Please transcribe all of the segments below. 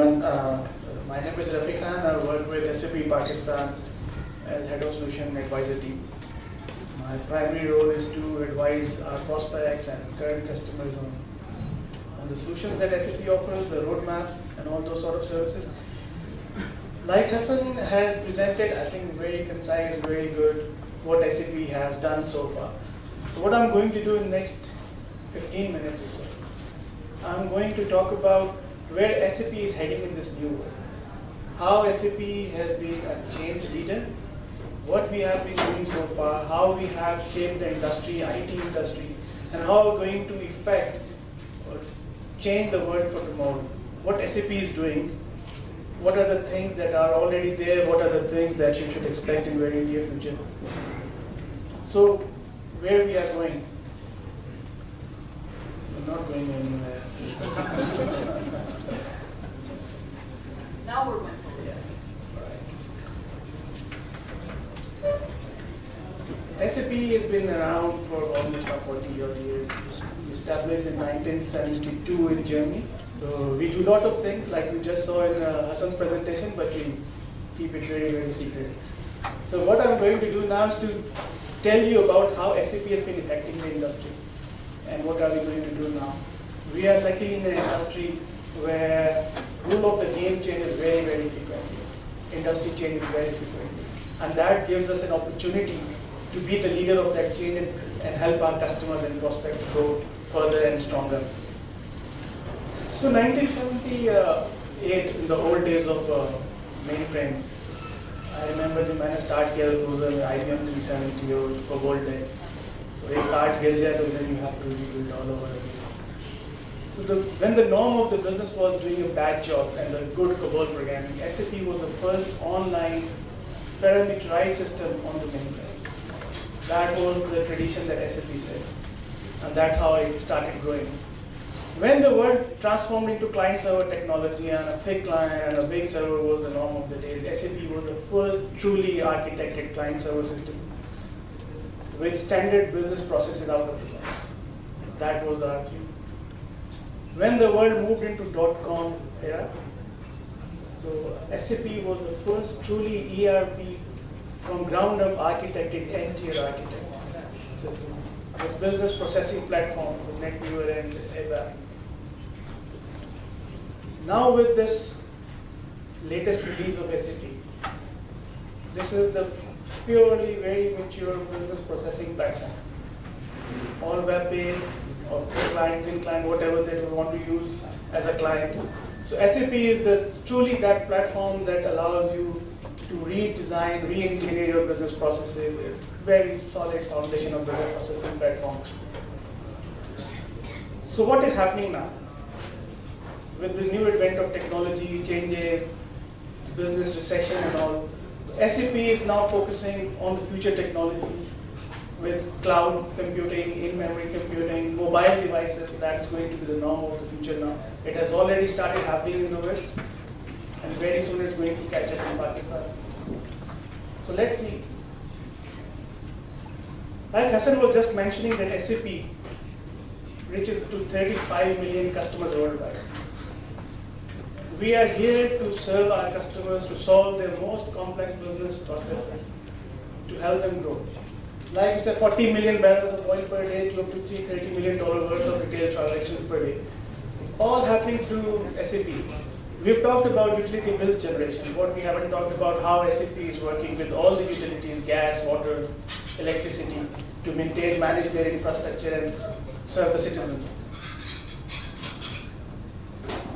everyone. My name is Rafi Khan. I work with SAP Pakistan as Head of Solution Advisor Team. My primary role is to advise our prospects and current customers on the solutions that SAP offers, the roadmap, and all those sort of services. Like Hassan has presented, I think very concise, very good, what SAP has done so far. So what I'm going to do in the next 15 minutes or so, I'm going to talk about where SAP is heading in this new world. How SAP has been a change leader, what we have been doing so far, how we have shaped the industry, IT industry, and how we're going to affect or change the world for tomorrow. What SAP is doing, what are the things that are already there, what are the things that you should expect in very near future. So, where we are going? We're not going anywhere. Now we're going. Yeah. Right. SAP has been around for almost 40 years. Established in 1972 in Germany. So we do a lot of things like we just saw in Hassan's presentation, but we keep it very, very secret. So what I'm going to do now is to tell you about how SAP has been affecting the industry and what are we going to do now. We are lucky in an industry where rule of the game changes very, very frequently. Industry changes very frequently. And that gives us an opportunity to be the leader of that change and help our customers and prospects grow further and stronger. So 1978, in the old days of mainframes, I remember जब मैंने start किया तो was IBM 370 और COBOL है. So एक card गिर जाए तो then you have to rebuild all over again. So when the norm of the business was doing a bad job and a good COBOL programming, SAP was the first online parameterized system on the mainframe. That was the tradition that SAP said, and that's how it started growing. When the world transformed into client-server technology and a thick client and a big server was the norm of the days, SAP was the first truly architected client-server system with standard business processes out of the box. That was our view. When the world moved into .com era, so SAP was the first truly ERP from ground up architected end-tier architect system with business processing platform with NetWeaver and ABAP. Now with this latest release of SAP, this is the purely very mature business processing platform. All web-based or client, thin client, whatever they want to use as a client. So SAP is truly that platform that allows you to redesign, re-engineer your business processes. It's very solid foundation of business processing platform. So what is happening now? With the new advent of technology, changes, business recession and all, SAP is now focusing on the future technology with cloud computing, in-memory computing, mobile devices. That's going to be the norm of the future now. It has already started happening in the West, and very soon it's going to catch up in Pakistan. So let's see. Like Hassan was just mentioning that SAP reaches to 35 million customers worldwide. We are here to serve our customers, to solve their most complex business processes, to help them grow. Like we said, 40 million barrels of oil per day to up to $330 million worth of retail transactions per day. All happening through SAP. We've talked about utility bills generation. What we haven't talked about how SAP is working with all the utilities, gas, water, electricity, to maintain, manage their infrastructure and serve the citizens.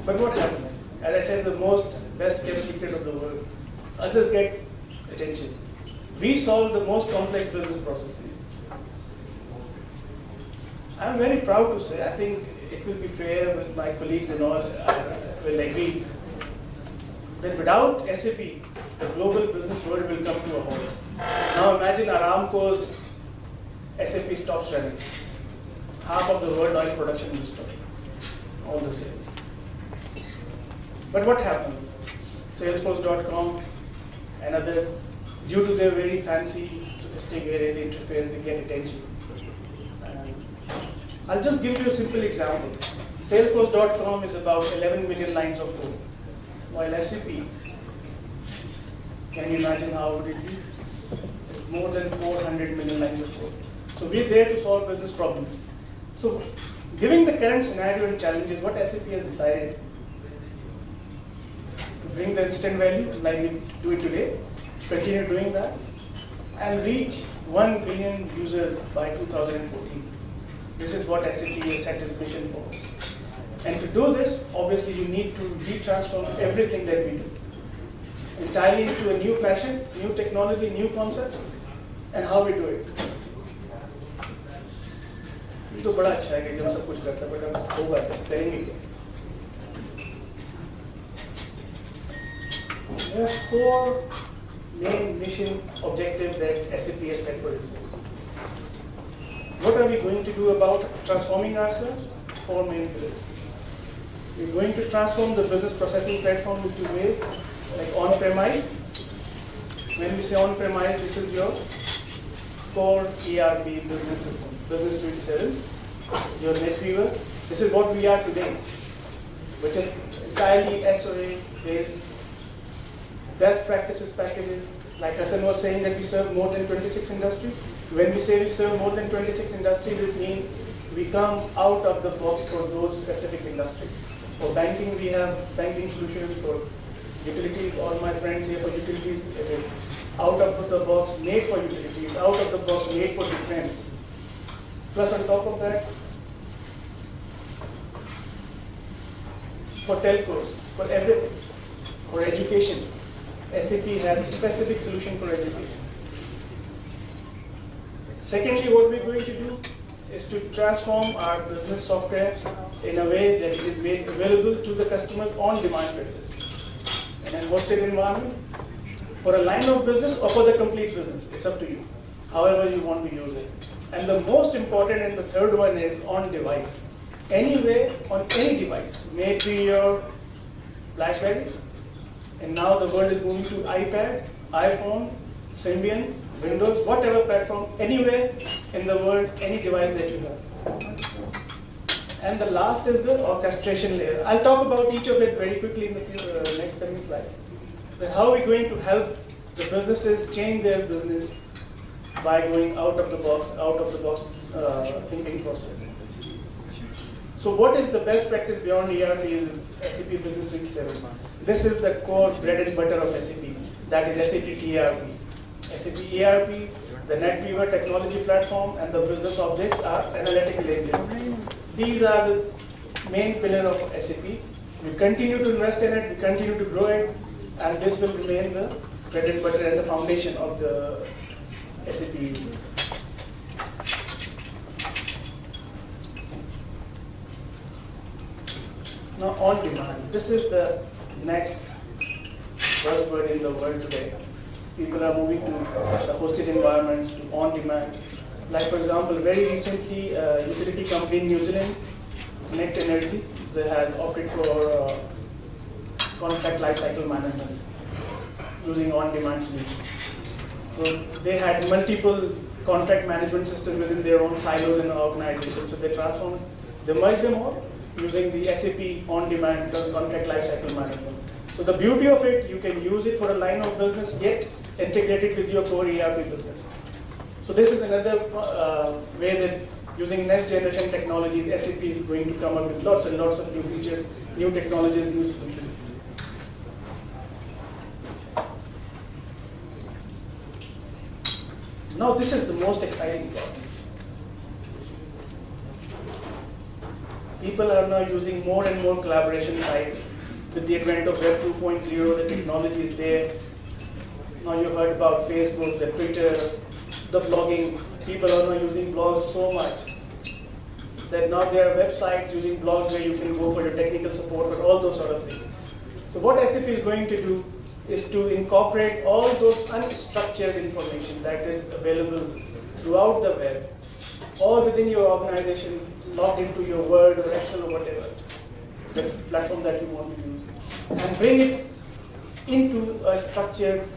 But what happened? As I said, the most best kept secret of the world. Others get attention. We solve the most complex business processes. I'm very proud to say, I think it will be fair with my colleagues and all, will agree, that without SAP, the global business world will come to a halt. Now imagine Aramco's SAP stops running. Half of the world oil production will stop. All the sales. But what happened? Salesforce.com and others, due to their very fancy, sophisticated interface, they get attention. I'll just give you a simple example. Salesforce.com is about 11 million lines of code. while SAP, can you imagine how would it be? It's more than 400 million lines of code. So we're there to solve business problems. So given the current scenario and challenges, what SAP has decided to bring the instant value like we do it today, continue doing that, and reach 1 billion users by 2014. This is what SAP has set its mission for. And to do this, obviously you need to re-transform everything that we do entirely into a new fashion, new technology, new concept, and how we do it. ये तो बड़ा अच्छा है कि जब सब कुछ करता है, बट अब होगा करेंगे क्या? There are 4 main mission objectives that SAP has set for itself. What are we going to do about transforming ourselves? 4 main pillars. We're going to transform the business processing platform in 2 ways, like on-premise. When we say on-premise, this is your core ERP business system, Business Suite 7, your NetWeaver. This is what we are today, which is entirely SOA based, best practices packages. Like Hassan was saying that we serve more than 26 industries. When we say we serve more than 26 industries, it means we come out of the box for those specific industries. For banking, we have banking solutions. For utilities, all my friends here for utilities, it is out of the box, made for utilities, out of the box, made for defense. Plus on top of that, for telcos, for everything, for education, SAP has a specific solution for education. Secondly, what we're going to do is to transform our business software in a way that it is made available to the customers on demand basis. In an hosted environment, for a line of business or for the complete business, it's up to you, however you want to use it. And the most important and the third one is on device. Anywhere, on any device, may it be your BlackBerry, and now the world is moving to iPad, iPhone, Symbian, Windows, whatever platform, anywhere in the world, any device that you have. And the last is the orchestration layer. I'll talk about each of it very quickly in the next coming slide. But how are we going to help the businesses change their business by going out of the box thinking process. So what is the best practice beyond ERP in SAP Business Suite 7? This is the core bread and butter of SAP, that is SAP ERP. SAP ERP, the NetWeaver technology platform, and the business objects are analytical engine. These are the main pillar of SAP. We continue to invest in it, we continue to grow it, and this will remain the bread and butter and the foundation of the SAP. Now on demand, this is the next buzzword in the world today. People are moving to the hosted environments, to on demand. Like for example, very recently, a utility company in New Zealand, Connect Energy, they had opted for contract lifecycle management using on-demand solutions. So they had multiple contract management systems within their own silos in the organization. So they transformed, they merged them all using the SAP on-demand contract lifecycle management. So the beauty of it, you can use it for a line of business, yet integrate it with your core ERP business. So this is another way that using next generation technologies, SAP is going to come up with lots and lots of new features, new technologies, new solutions. Now this is the most exciting part. People are now using more and more collaboration sites. With the advent of Web 2.0, the technology is there. Now you've heard about Facebook, the Twitter, the blogging. People are now using blogs so much that now there are websites using blogs where you can go for your technical support for all those sort of things. So what SAP is going to do is to incorporate all those unstructured information that is available throughout the web or within your organization, logged into your Word or Excel or whatever, the platform that you want to use, and bring it into a structured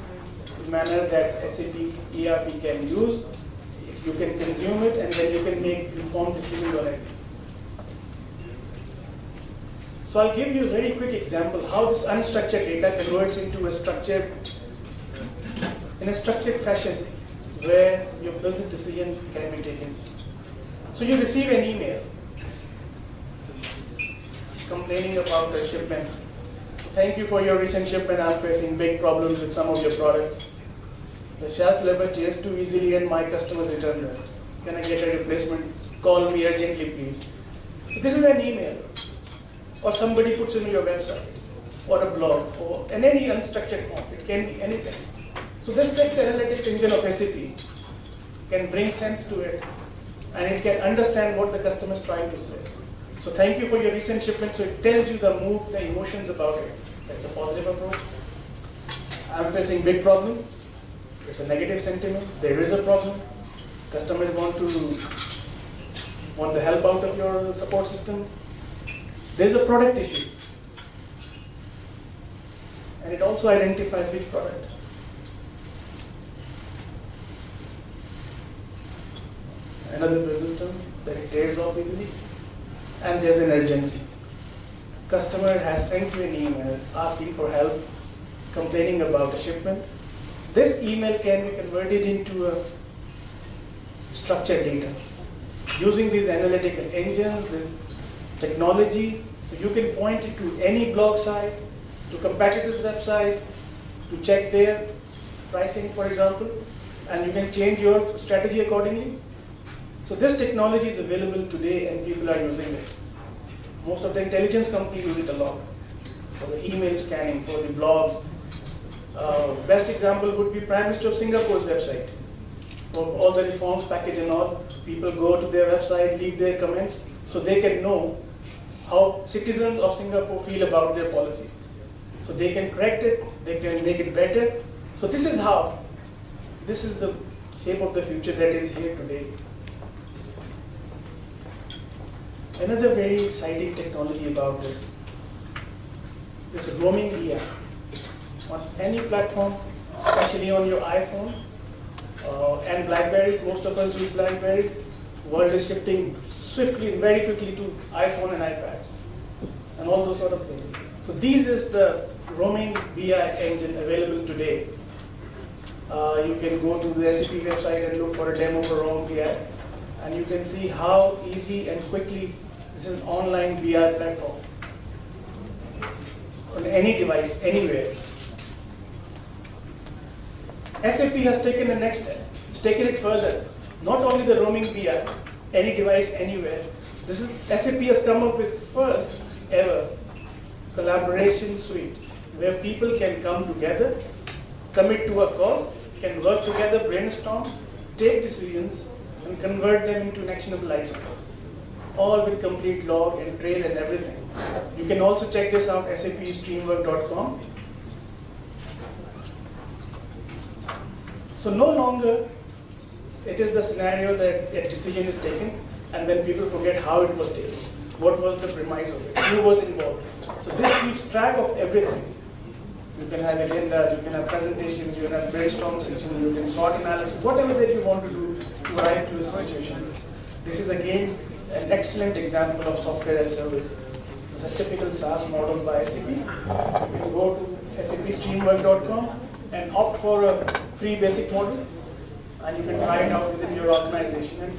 manner that SAP ERP can use. You can consume it and then you can make informed decisions on it. So I'll give you a very quick example how this unstructured data converts into a structured, in a structured fashion where your business decision can be taken. So you receive an email complaining about the shipment. Thank you for your recent shipment. I'm facing big problems with some of your products. The shelf label tears too easily and my customers return them. Can I get a replacement? Call me urgently, please. So this is an email. Or somebody puts it on your website, or a blog, or in any unstructured form. It can be anything. So this text analytics engine of SAP can bring sense to it, and it can understand what the customer is trying to say. So thank you for your recent shipment. So it tells you the mood, the emotions about it. That's a positive approach. I'm facing big problem. It's a negative sentiment. There is a problem. Customers want the help out of your support system. There's a product issue. And it also identifies which product. Another business term that it tears off easily. And there's an urgency. Customer has sent you an email asking for help, complaining about a shipment. This email can be converted into a structured data using these analytical engines, this technology. So you can point it to any blog site, to competitors' website, to check their pricing, for example, and you can change your strategy accordingly. So this technology is available today and people are using it. Most of the intelligence companies use it a lot for the email scanning, for the blogs. Best example would be Prime Minister of Singapore's website. For all the reforms package and all, people go to their website, leave their comments, so they can know how citizens of Singapore feel about their policy. So they can correct it, they can make it better. So this is the shape of the future that is here today. Another very exciting technology about this is roaming BI. On any platform, especially on your iPhone and BlackBerry, most of us use BlackBerry. World is shifting swiftly and very quickly to iPhone and iPads and all those sort of things. So this is the roaming BI engine available today. You can go to the SAP website and look for a demo for roaming BI, and you can see how easy and quickly this is an online BI platform on any device, anywhere. SAP has taken the next step. It's taken it further. Not only the roaming BI, any device, anywhere. SAP has come up with first ever collaboration suite where people can come together, commit to a call, can work together, brainstorm, take decisions, and convert them into an actionable item. All with complete log and trail and everything. You can also check this out, sapstreamwork.com. So no longer it is the scenario that a decision is taken and then people forget how it was taken. What was the premise of it? Who was involved? So this keeps track of everything. You can have agendas, you can have presentations, you can have brainstorm sessions, you can sort analysis, whatever that you want to do to arrive to a situation. This is again an excellent example of software as service. It's a typical SaaS model by SAP. You can go to sapstreamwork.com and opt for a free basic model, and you can try it out within your organization and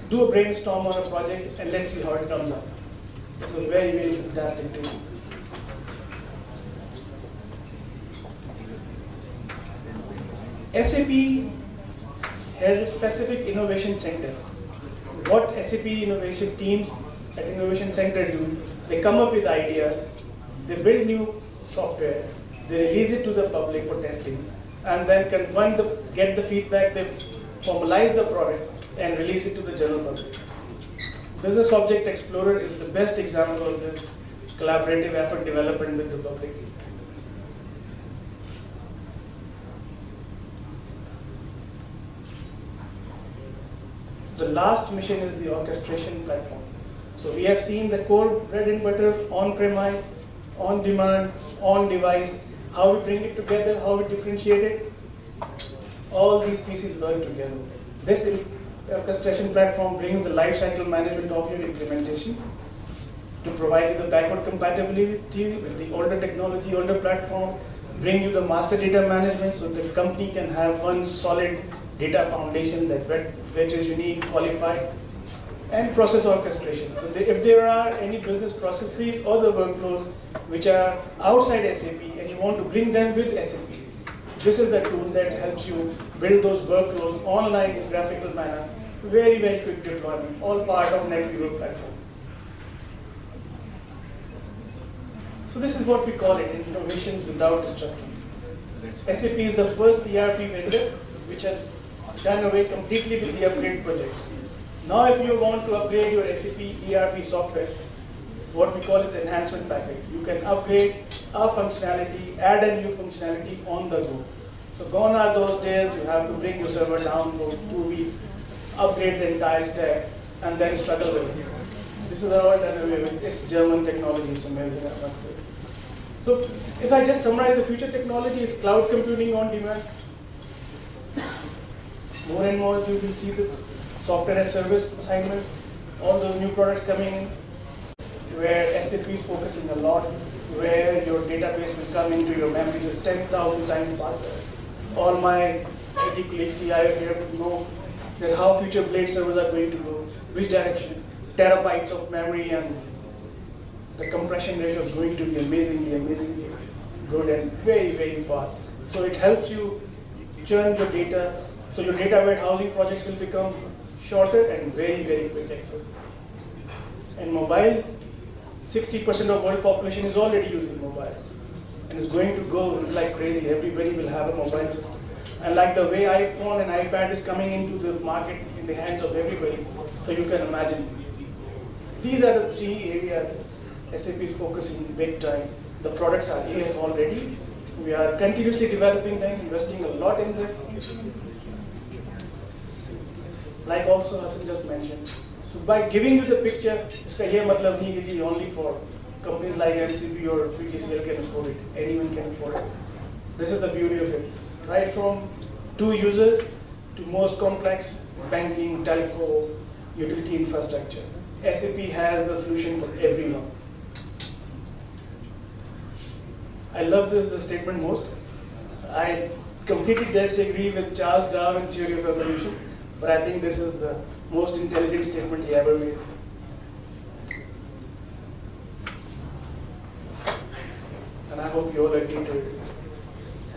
do a brainstorm on a project, and let's see how it comes out. It's a very, very fantastic tool. SAP has a specific innovation center. What SAP innovation teams at Innovation Center do, they come up with ideas, they build new software, they release it to the public for testing, and then get the feedback, they formalize the product and release it to the general public. Business Object Explorer is the best example of this collaborative effort development with the public. The last mission is the orchestration platform. So we have seen the core bread and butter, on-premise, on-demand, on-device, how we bring it together, how we differentiate it. All these pieces work together. This orchestration platform brings the lifecycle management of your implementation. to provide you the backward compatibility with the older technology, older platform, bring you the master data management so the company can have one solid data foundation which is unique, qualified, and process orchestration. So if there are any business processes or the workflows which are outside SAP and you want to bring them with SAP, this is the tool that helps you build those workflows online in graphical manner, very, very quick deployment, all part of NetWeaver platform. So this is what we call it, innovations without disruptions. SAP is the first ERP vendor which has done away completely with the upgrade projects. Now if you want to upgrade your SAP ERP software, what we call is enhancement package. You can upgrade a functionality, add a new functionality on the go. So gone are those days you have to bring your server down for 2 weeks, upgrade the entire stack, and then struggle with it. This is all done away with. It's German technology, it's amazing, I must say. So if I just summarize, the future technology is cloud computing on demand. More and more you will see this software as service assignments, all those new products coming in, where SAP is focusing a lot, where your database will come into your memory just 10,000 times faster. All my IT colleagues, CIO here would know that how future blade servers are going to go, which direction, terabytes of memory, and the compression ratio is going to be amazingly good and very, very fast. So it helps you churn your data, so your data warehousing projects will become shorter and very, very quick access. And mobile, 60% of world population is already using mobile. And it's going to go like crazy. Everybody will have a mobile system. And like the way iPhone and iPad is coming into the market in the hands of everybody, so you can imagine. These are the 3 areas SAP is focusing big time. The products are here already. We are continuously developing them, investing a lot in them. Like also Hassan just mentioned. So by giving you the picture, iska ye matlab nahi ki ji only for companies like MCP or PTCL can afford it. Anyone can afford it. This is the beauty of it. Right from 2 users to most complex banking, telco, utility infrastructure. SAP has the solution for everyone. I love the statement most. I completely disagree with Charles Darwin's theory of evolution, but I think this is the most intelligent statement he ever made. And I hope you all agree to it.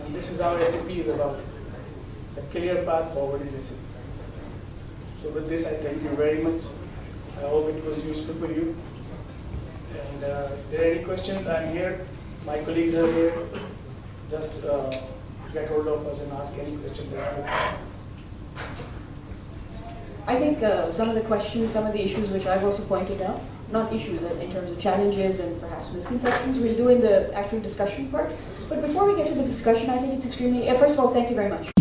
And this is how SAP is about. A clear path forward is SAP. So with this, I thank you very much. I hope it was useful for you. And if there are any questions, I'm here. My colleagues are here. Just get hold of us and ask any questions that you have. I think some of the questions, some of the issues which I've also pointed out, not issues in terms of challenges and perhaps misconceptions, we'll do in the actual discussion part. But before we get to the discussion, I think it's extremely, first of all, thank you very much.